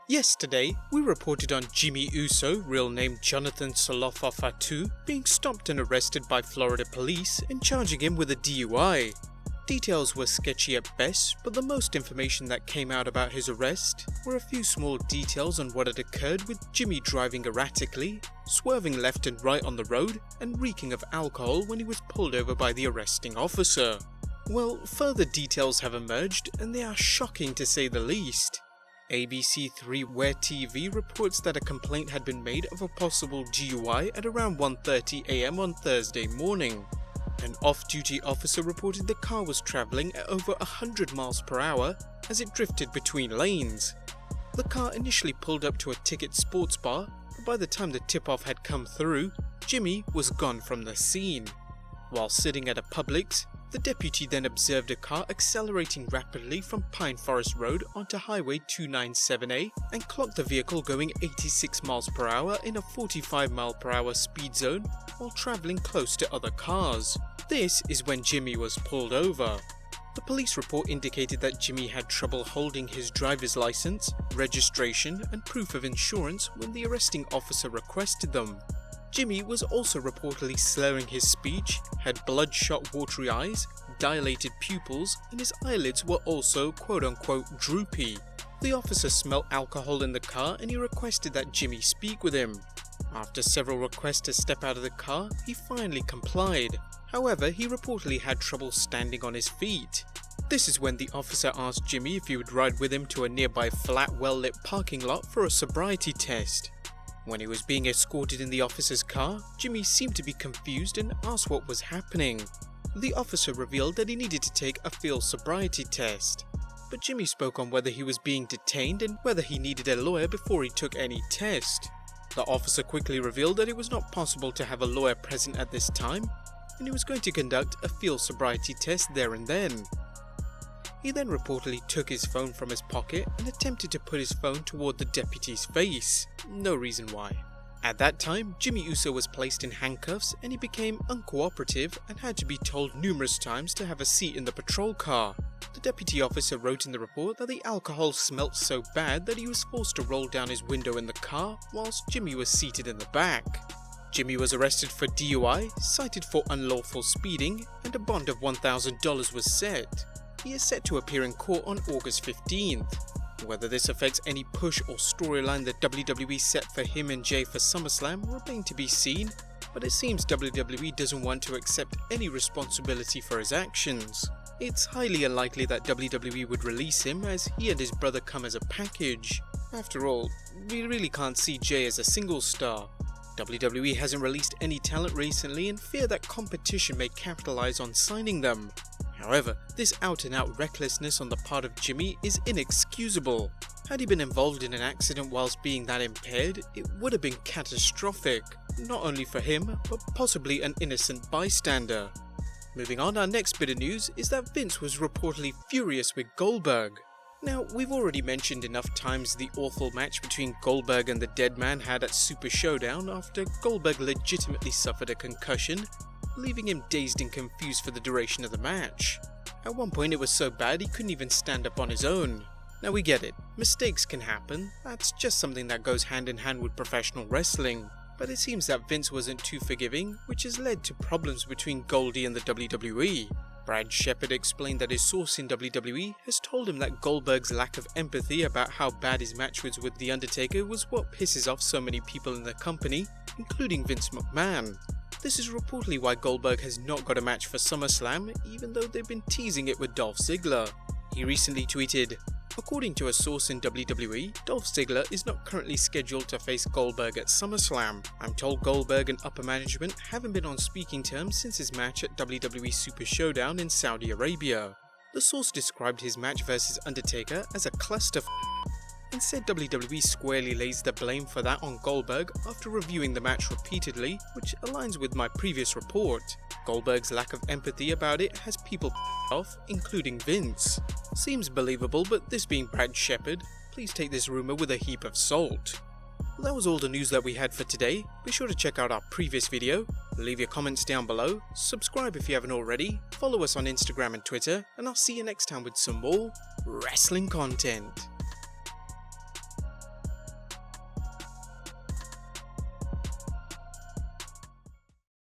Yesterday, we reported on Jimmy Uso, real name Jonathan Solofa Fatu, being stopped and arrested by Florida police and charging him with a DUI. Details were sketchy at best, but the most information that came out about his arrest were a few small details on what had occurred, with Jimmy driving erratically, swerving left and right on the road, and reeking of alcohol when he was pulled over by the arresting officer. Well, further details have emerged, and they are shocking to say the least. ABC3 Where TV reports that a complaint had been made of a possible DUI at around 1:30 AM on Thursday morning. An off-duty officer reported the car was travelling at over 100 miles per hour as it drifted between lanes. The car initially pulled up to a Ticket sports bar, but by the time the tip-off had come through, Jimmy was gone from the scene. While sitting at a Publix, the deputy then observed a car accelerating rapidly from Pine Forest Road onto Highway 297A and clocked the vehicle going 86 miles per hour in a 45 mile per hour speed zone while travelling close to other cars. This is when Jimmy was pulled over. The police report indicated that Jimmy had trouble holding his driver's license, registration and proof of insurance when the arresting officer requested them. Jimmy was also reportedly slurring his speech, had bloodshot watery eyes, dilated pupils, and his eyelids were also quote-unquote droopy. The officer smelt alcohol in the car and he requested that Jimmy speak with him. After several requests to step out of the car, he finally complied. However, he reportedly had trouble standing on his feet. This is when the officer asked Jimmy if he would ride with him to a nearby flat, well-lit parking lot for a sobriety test. When he was being escorted in the officer's car, Jimmy seemed to be confused and asked what was happening. The officer revealed that he needed to take a field sobriety test, but Jimmy spoke on whether he was being detained and whether he needed a lawyer before he took any test. The officer quickly revealed that it was not possible to have a lawyer present at this time, and he was going to conduct a field sobriety test there and then. He then reportedly took his phone from his pocket and attempted to put his phone toward the deputy's face. No reason why. At that time, Jimmy Uso was placed in handcuffs and he became uncooperative and had to be told numerous times to have a seat in the patrol car. The deputy officer wrote in the report that the alcohol smelt so bad that he was forced to roll down his window in the car whilst Jimmy was seated in the back. Jimmy was arrested for DUI, cited for unlawful speeding, and a bond of $1,000 was set. He is set to appear in court on August 15th. Whether this affects any push or storyline that WWE set for him and Jay for SummerSlam remain to be seen, but it seems WWE doesn't want to accept any responsibility for his actions. It's highly unlikely that WWE would release him, as he and his brother come as a package. After all, we really can't see Jay as a single star. WWE hasn't released any talent recently and fear that competition may capitalize on signing them. However, this out-and-out recklessness on the part of Jimmy is inexcusable. Had he been involved in an accident whilst being that impaired, it would have been catastrophic, not only for him, but possibly an innocent bystander. Moving on, our next bit of news is that Vince was reportedly furious with Goldberg. Now, we've already mentioned enough times the awful match between Goldberg and the Dead Man had at Super Showdown after Goldberg legitimately suffered a concussion, leaving him dazed and confused for the duration of the match. At one point it was so bad he couldn't even stand up on his own. Now we get it, mistakes can happen, that's just something that goes hand in hand with professional wrestling. But it seems that Vince wasn't too forgiving, which has led to problems between Goldie and the WWE. Brad Shepard explained that his source in WWE has told him that Goldberg's lack of empathy about how bad his match was with The Undertaker was what pisses off so many people in the company, including Vince McMahon. This is reportedly why Goldberg has not got a match for SummerSlam, even though they've been teasing it with Dolph Ziggler. He recently tweeted, "According to a source in WWE, Dolph Ziggler is not currently scheduled to face Goldberg at SummerSlam. I'm told Goldberg and upper management haven't been on speaking terms since his match at WWE Super Showdown in Saudi Arabia." The source described his match versus Undertaker as a cluster and said WWE squarely lays the blame for that on Goldberg after reviewing the match repeatedly, which aligns with my previous report. Goldberg's lack of empathy about it has people off, including Vince. Seems believable, but this being Brad Shepard, please take this rumour with a heap of salt. Well, that was all the news that we had for today. Be sure to check out our previous video, leave your comments down below, subscribe if you haven't already, follow us on Instagram and Twitter, and I'll see you next time with some more wrestling content.